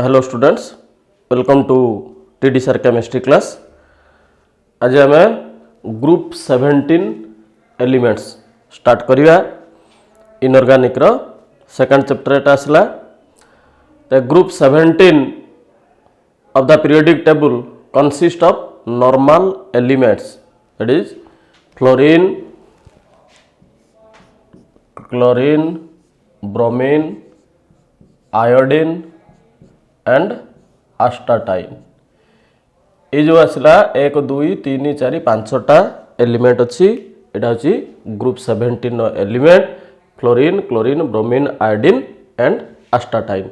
Hello students, welcome to TD sir chemistry class. आज आम group 17 elements start करिया। Inorganic रो सेकंड चैप्टर एटा आसला। The group 17 of the periodic table consists of normal elements, that is fluorine, chlorine, bromine, iodine and astatine। ये जो आसला 1 2 3 4 5टा element अच्छी। एटा होची group 17 element fluorine, chlorine, bromine, iodine and astatine.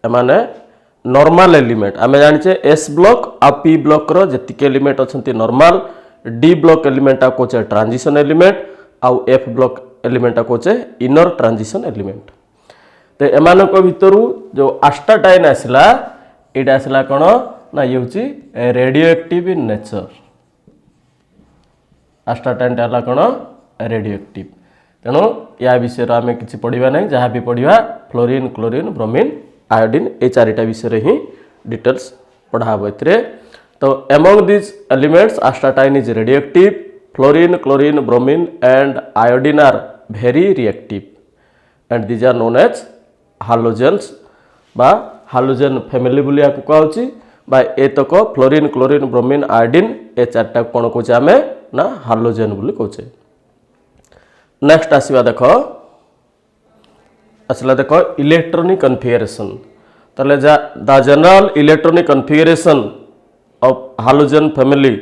एमाने नॉर्मल एलिमेंट आमे जानिचे एस ब्लॉक आ पी ब्लॉक रो जतिके एलिमेंट अछंती नॉर्मल। डी ब्लॉक एलिमेंट आ कोचे ट्रांजिशन एलिमेंट आउ एफ ब्लॉक एलिमेंट आ कोचे इनर ट्रांजिशन एलिमेंट। तो एमानक भितरु जो आस्टाटाइन आसला एटा आसला कोन ना ये होची रेडियो एक्टिव इन नेचर। आस्टाटाइन आला कोन रेडियो एक्टिव। तेणु या विषय आम किसी पढ़ा ना, जहाँ भी पढ़ा फ्लोरीन, क्लोरीन, ब्रोमीन, आयोडीन ये चारिटा विषय ही डिटेल्स पढ़ाब। तो among this elements astatine is radioactive, fluorine, chlorine, bromine and iodine are very reactive and these are known as halogens बा हालोजेन फैमिली बोली या कहुची बा एतक फ्लोरीन, क्लोरीन, ब्रोमीन, आयोडीन ए चारटा कौन कौचे आम ना हालोजेन बोली कहुचे। नेक्स्ट आसवा देख आसला देख इलेक्ट्रॉनिक कन्फिगरेशन। ताले the general electronic configuration of halogen family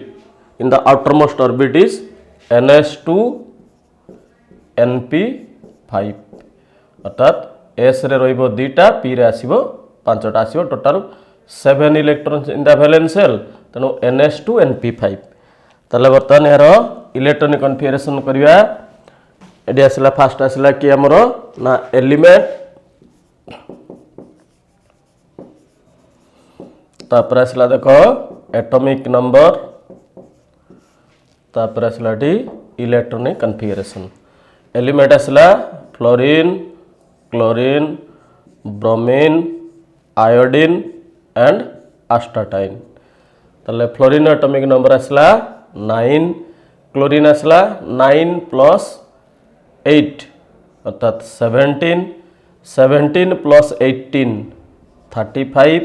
in the outermost orbit is ns2 np5। अर्थात एस रे रहिबो 2टा, पी रे आसीबो 5टा, आसीबो total 7 electrons in the valence shell. तेणु ns2 np5। ताले बर्तमान यार इलेक्ट्रॉनिक कन्फिगरेशन करिया। एडी आसला फास्ट आसला कि हमरो ना एलिमेंट, तापर आसला देखो एटॉमिक नंबर, तापर आसला डी इलेक्ट्रॉनिक कन्फिगरेशन। एलिमेंट आसला fluorine, chlorine, bromine, iodine and astatine. ताले फ्लोरीन एटॉमिक नंबर आसला 9, क्लोरीन आसला 9 + 8 अर्थात 17, 17 + 18 35,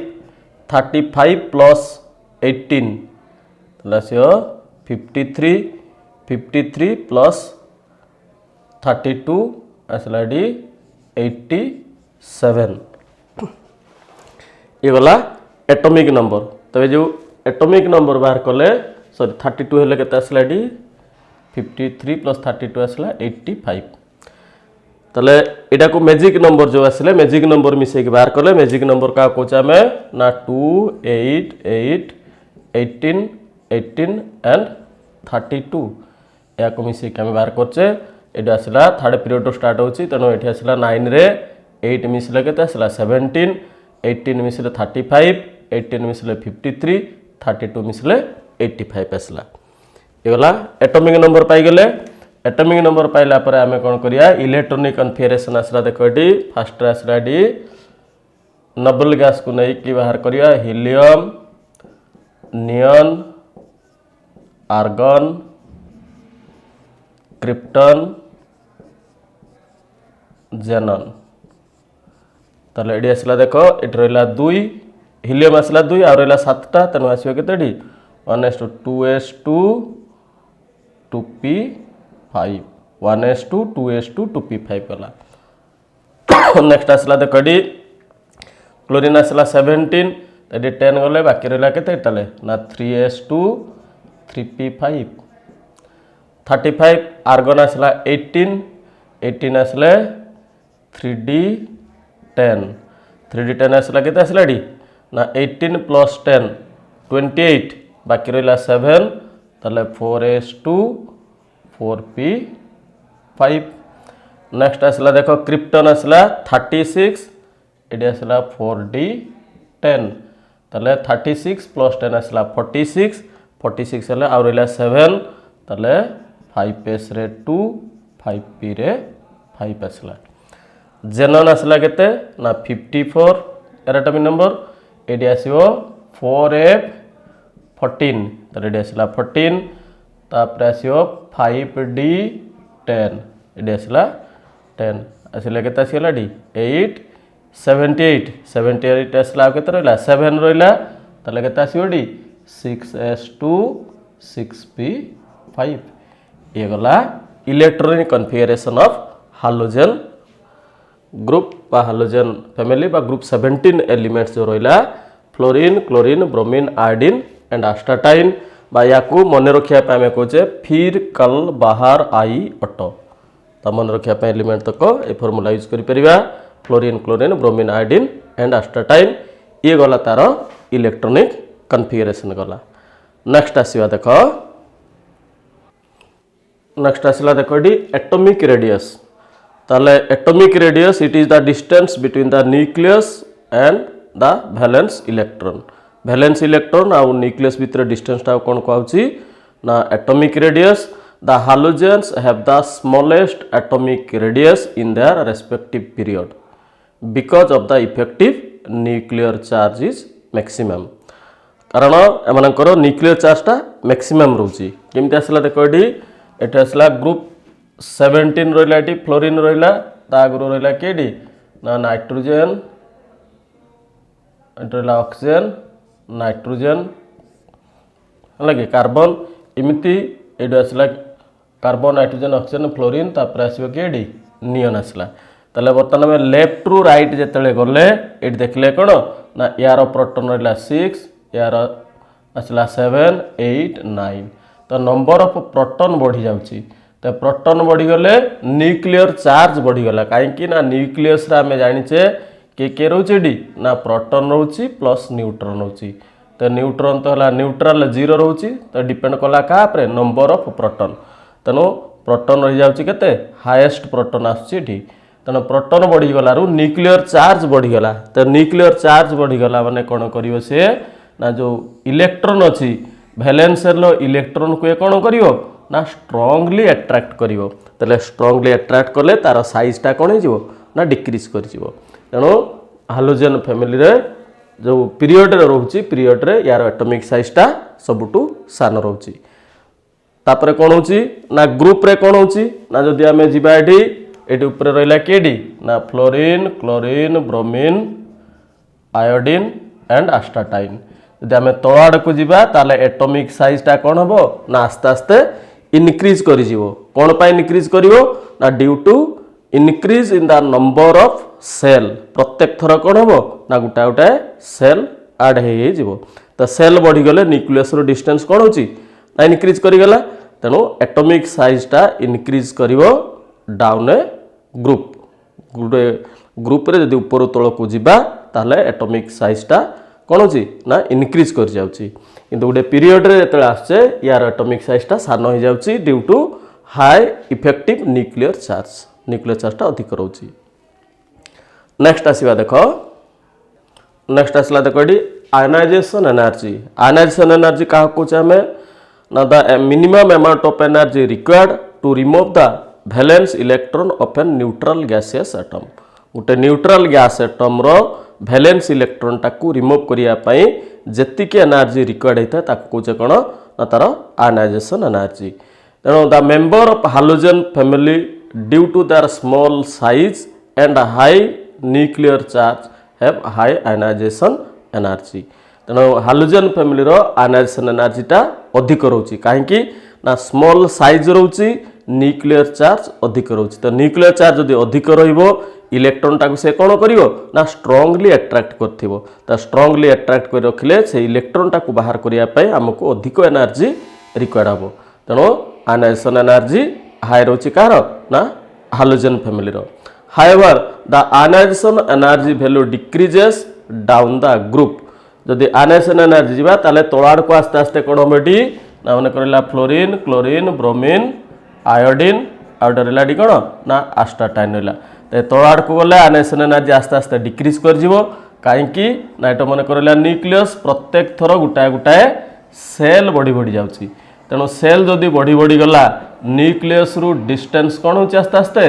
35 + 18 ताले 53, 53 + 32 आसला डी 87। ये गला एटॉमिक नंबर। तो जो एटॉमिक नंबर बाहर कले सॉरी 32 हेले केते आसला डी 53 + 32 आसला 85। तले एटा को मैजिक नंबर जो आसले मैजिक नंबर मिसे के बाहर कले मैजिक नंबर का कोचा में ना 2 8 8 18 18 एंड 32 या को मिसे के हम बाहर करछे। एटा आसला थर्ड पीरियड तो स्टार्ट होची। तनो एठी आसला 9 रे 8 मिसले केते आसला 17, 18 मिसले 35, 18 मिसले 53, 32 मिसले 85 आसला। ये वाला एटॉमिक नंबर पाई गेले। एटॉमिक नंबर पाइला पर आमे कोन करिया इलेक्ट्रॉनिक कन्फिगरेशन आसला। देखो एटी फर्स्ट आसला डी नोबल गैस को नहीं कि बाहर करिया हीलियम, नियन, आर्गन, क्रिप्टन, जेनन। ताले एडी आसला देखो एटी रहला 2, हीलियम आसला 2 आ रहला 7टा। तनो आसीबो केतेडी 1:2s2 2p5 1:2 2s2 2p5 गला। नेक्स्ट आसला देखो एडी क्लोरीन आसला 17 एडी 10 गले बाकी रहला केते ताले ना 3s2 3p5 35। आर्गन आसला 18 18 आसले 3d10 3d10 आसला केते आसला डी ना 18 + 10 28 बाकी रहला 7 ताले 4s2 4p5। नेक्स्ट आसला देखो क्रिप्टन आसला 36 एडी आसला 4d10 ताले 36 + 10 आसला 46 46 हले आ रहला 7 ताले 5s रे 2 5p रे 5 आसला। जेनन आसला केते ना 54 एटॉमिक नंबर एडी आसीबो 4F14 तो एडी आसला 14 तापर आसीबो 5D10 एडी आसला 10 आसिले केते आसीला डी 8 78 आसला केते रहला 7 रहला ताले केते आसीबो डी 6s2 6p5 ये गला electronic configuration of halogen group बा हालोजन फैमिली बा ग्रुप 17 एलिमेंट्स जो रहिला fluorine chlorine bromine iodine and astatine बा याकू मन रखिया पे हमें कहचे फिर कल बाहर आई ऑटो तो मन रखिया पे एलिमेंट तक ए फार्मूला यूज करि परिबा fluorine chlorine bromine iodine and astatine ये गला तार इलेक्ट्रॉनिक कॉन्फ़िगरेशन गला नेक्स्ट आसीबा देखो नेक्स्ट आसला देखो डी एटॉमिक रेडियस ताले atomic radius it is the distance between the nucleus and the valence electron आ न्यूक्लियस भितर डिस्टेंस टा कोन कहउची ना atomic radius the halogens have the smallest atomic radius in their respective period because of the effective nuclear charge is maximum कारण एमानकर nuclear charge टा maximum रहउची केमति आसला देखो डी एटा आसला ग्रुप 17 रहिला एटी फ्लोरीन रहिला ता आगु रहिला केडी ना नाइट्रोजन एटा ऑक्सीजन नाइट्रोजन लगे कार्बन इमिति एडो आसला कार्बन नाइट्रोजन ऑक्सीजन फ्लोरीन तापर आसीबो केडी नियन आसला तले वर्तमान में लेफ्ट टू राइट जेतले गले एटी देखले कोन ना यार प्रोटॉन रहिला 6 यार आसला 7 8 9 तो नंबर ऑफ प्रोटॉन बढ़ी जाउची तो प्रोटॉन बढ़ी गले न्यूक्लियर चार्ज बढ़ी गला काहे ना न्यूक्लियस रा हमें जानिचे के रहउची डी ना प्रोटॉन रहउची प्लस न्यूट्रॉन रहउची तो न्यूट्रॉन तो हला न्यूट्रल 0 रहउची तो डिपेंड कला का पर नंबर ऑफ प्रोटॉन तनो प्रोटॉन रही जाउची केते हाईएस्ट प्रोटॉन आछी डी तनो प्रोटॉन बढ़ी गलारु न्यूक्लियर चार्ज बढ़ी गला तो न्यूक्लियर चार्ज बढ़ी गला माने कोन करिवो से ना जो इलेक्ट्रॉन अछि वैलेंस लो इलेक्ट्रॉन को कोन करिवो ना स्ट्रांगली अट्रैक्ट करिवो तले स्ट्रांगली अट्रैक्ट करले तार साइज टा कोन हिजो ना डिक्रीज कर जिवो तेनो हालोजन फैमिली रे जो पीरियड रे रहउची पीरियड रे यार एटॉमिक साइज टा सबटू सान रहउची तापरे कोन होची ना ग्रुप रे कोन होची ना जदी हमें जिबा एटी ऊपर रहला केडी ना fluorine chlorine bromine iodine and astatine जदि आम तल आड़ को जीवा ताले एटॉमिक साइज टा कौन हम ना आस्ते आस्ते इनक्रीज कर कौन पाई इनक्रीज करिवो ना due to increase in the number of shell प्रत्येक थर कौन हम ना गोटा गोटा सेल आड हो तो सेल बढ़ी गले न्यूक्लियस रो डिस्टेंस कौन होची ना इनक्रीज करिगला तेणु एटॉमिक साइज टा इनक्रीज करिवो डाउन ए ग्रुप गुटे ग्रुप रे जदि ऊपर तल को जीवा ताले एटॉमिक साइज टा कौन होची ना इनक्रीज कर जाउची किंतु गोटे पीरियड रे जतले आछे यार एटॉमिक साइज टा सान हो जाउची due to high effective nuclear charge टा अधिक रहउची नेक्स्ट आसीबा देखो नेक्स्ट आसला देखो डी आयनाइजेशन एनर्जी का कहूचे हमें ना the minimum amount of energy required to remove the valence electron of an neutral gaseous atom गोटे न्यूट्रल गैस एटम रो वैलेंस इलेक्ट्रॉन टाकू रिमूव करिया पई जेतिके एनर्जी रिक्वायर्ड होता ताकू कहूचे कोन ना तार आयनाइजेशन एनर्जी तेणु the member of halogen family due to their small size and high nuclear charge have high ionization energy तेणु हालोजन फैमिली रो आयनाइजेशन एनर्जी टा अधिक रहउची काहेकि ना स्मॉल साइज रहउची न्यूक्लियर चार्ज अधिक रहउची तो न्यूक्लियर चार्ज जदि अधिक रहिबो इलेक्ट्रॉन टाको से कौन करिवो ना स्ट्रांगली अट्रैक्ट करथिबो तो स्ट्रांगली अट्रैक्ट कर रखिले से इलेक्ट्रॉन टाको बाहर करिया पई हमको अधिक एनर्जी रिक्वायर्ड हबो तेणु आयनाइजेशन एनर्जी हाई रहउची कार ना हालोजन फैमिली रो however the ionization energy value decreases down the group जदि आयनाइजेशन एनर्जी जीवा ताले तळाड़ को आस्ते आस्ते कोन होबेटी ना माने करला फ्लोरीन क्लोरीन ब्रोमीन आयोडीन आउट रेलाडी कोन ना आस्टाटाइन रेला ते तळाड़ को गले आयनाइजेशन एनर्जी आस्ते आस्ते डिक्रीज कर जिवो काहेकि ना एटा माने करला न्यूक्लियस प्रत्येक थरो गुटाए गुटाए सेल बढ़ी बढ़ी जाउची तेणु सेल जदि बढ़ी बढ़ी गला न्यूक्लियस रु डिस्टेंस कौन होची आस्ते आस्ते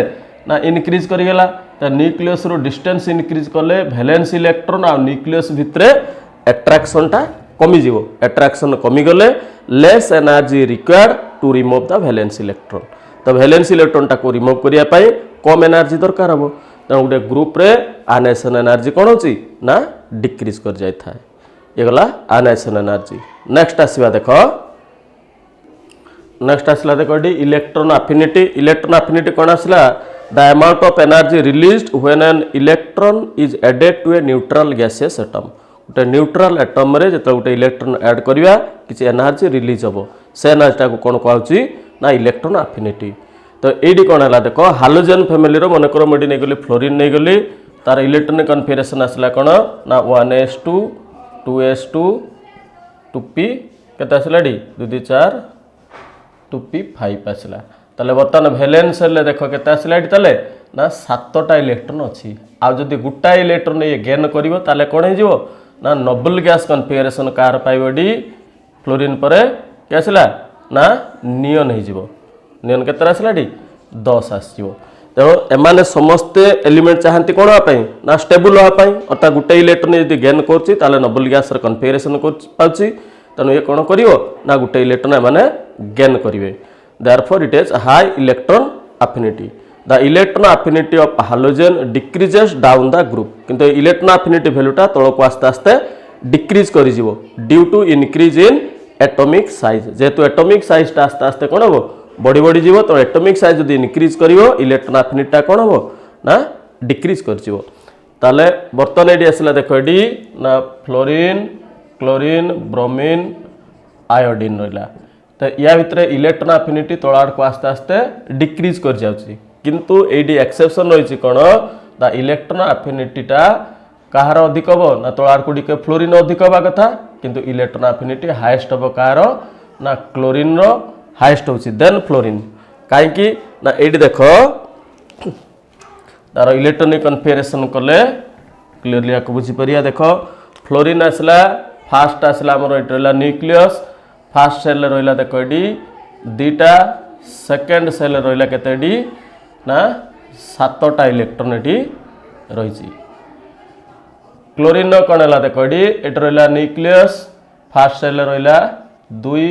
ना इनक्रीज करिगला तो न्यूक्लियस रु डिस्टेंस इनक्रीज कले वैलेंस इलेक्ट्रॉन आ न्यूक्लियस भितरे एट्राक्शनटा कमिजिव एट्राक्शन कमिगले less energy required to remove the valence electron तो वैलेंस इलेक्ट्रॉनटा को रिमूव करिया पई कम एनर्जी दरकार हबो तेणु गोटे ग्रुप रे आयनाइजेशन एनर्जी कौन होची ना डिक्रीज कर जाय थाए ये गला आयनाइजेशन एनर्जी नेक्स्ट आसीबा देखो नेक्स्ट आसला देखो इलेक्ट्रॉन अफिनिटी कौन आसला the amount of energy released when an electron is added to a neutral gaseous atom गोटे न्यूट्रल एटम रे जत गोटे इलेक्ट्रॉन ऐड करिया किछि एनर्जी रिलीज हबो से एनर्जी को कौन कहउची ना इलेक्ट्रॉन अफिनिटी तो ये कौन है देख हालोजेन फैमिली मनकर मुझे नहीं गली फ्लोरीन नहीं गली तार इलेक्ट्रॉनिक कन्फिगरेशन आसला कौन ना 1s2 2s2 2p केते आसला डी 2 2 4 2p5 आसला ताले बर्तमान वैलेंस सेल देख केते आसला डी ताले ना 7टा इलेक्ट्रॉन अच्छी आ जदि गोटा इलेक्ट्रॉन ये गेन करिवो ताले कोन हे जिवो ना नोबल गैस कन्फिगरेशन कार पाइबो डी फ्लोरीन परे के आसला ना नियन हे जिवो नियन केते आसला डी 10 आसीबो तेणु एमाने समस्ते एलिमेंट चाहती कौन हाँपाई ना स्टेबल हाँपाई अर्थात गोटे इलेक्ट्रॉन यदि गेन करुच्ची ताले नोबल गैस कन्फिगरेशन पाउची तेणु ये कौन करिवो ना गोटे इलेक्ट्रॉन एमाने गेन करिवे therefore it is high electron affinity the electron affinity of halogen decreases down the group किंतु इलेक्ट्रॉन अफिनिटी वैल्यूटा तलक आस्ते आस्ते डिक्रीज करिजिवो due to increase in atomic size जेहेतु एटॉमिक साइजटा आस्ते आस्ते कौन हम बढ़ी बढ़ी जीव तो एटॉमिक साइज जब इनक्रीज करिवो इलेक्ट्रॉन अफिनिटीटा कौन हम ना डिक्रीज करजिवो ताले बर्तमान ये आसला देख ये ना फ्लोरीन क्लोरीन ब्रोमीन आयोडीन रहा तो या भितर इलेक्ट्रॉन अफिनिटी तल को आस्ते आस्ते डिक्रीज कर जाउची किंतु एडी एक्सेप्शन रही कौन द इलेक्ट्रॉन अफिनिटीटा कहार अधिक हम ना तल को टिके फ्लोरीन अधिक हवा कथा किंतु इलेक्ट्रॉन अफिनिटी हाएस्ट हम कहार ना क्लोरीन रो हाएस्ट होची देन फ्लोरीन कहीं ना ये देख तार इलेक्ट्रॉनिक कन्फिगरेशन कले क्लीयरली आपको बुझीपर देख फ्लोरीन आसला फास्ट आसला आमर ये रहा न्यूक्लियस फास्ट सेल रहा देख ये दुईटा सेकेंड सेल रहा के ना 7टा इलेक्ट्रॉन ये रही क्लोरीन कौन है देख ये रहा न्यूक्लियस फास्ट सेल रहा 2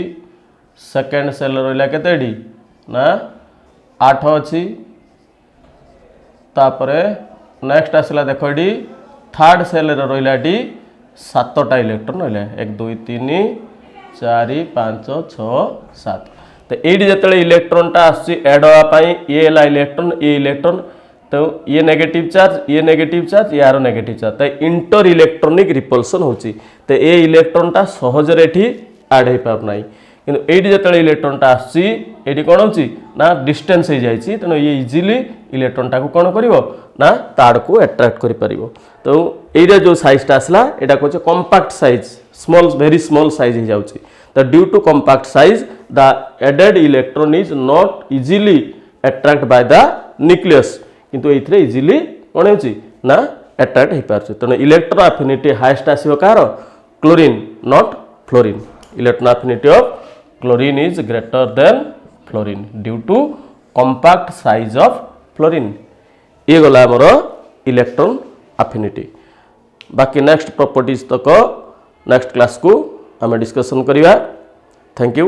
सेकेंड सेल रहा के ना 8 अच्छी तापरे नेक्स्ट आसला देख ये थर्ड सेल रहा 7टा इलेक्ट्रॉन रहा 1 2 3 4 5 6 7 तो ये जो इलेक्ट्रॉनटा आड हाँपाई ये इलेक्ट्रॉन तो ये नेगेटिव चार्ज यार नेगेटिव चार्ज तो इंटर इलेक्ट्रॉनिक रिपल्सन होची तो ये इलेक्ट्रॉनटा सहजरे एठी ऐड हो पारना किंतु ये जो इलेक्ट्रॉनटा आसी कौन हो ना डिस्टेंस हो जाए तेणु ये इजिली इलेक्ट्रॉनटा को कौन कर ना ताड़ को एट्राक्ट कर तो ये जो साइजटा आसला यहाँ कहे compact size small very small size हो जाउची तो due to compact size the added electron is not easily attract by the nucleus किंतु ये इजिली कौन हो ना एट्राक्ट हो पार तेणु इलेक्ट्रॉन अफिनिटी हाएस्ट आसो कार chlorine not fluorine electron affinity of chlorine is greater than fluorine due to compact size of fluorine ये गला आमर इलेक्ट्रॉन अफिनिटी बाकी नेक्स्ट प्रॉपर्टीज तक नेक्स्ट क्लास को आम डिस्कसन करिया थैंक यू।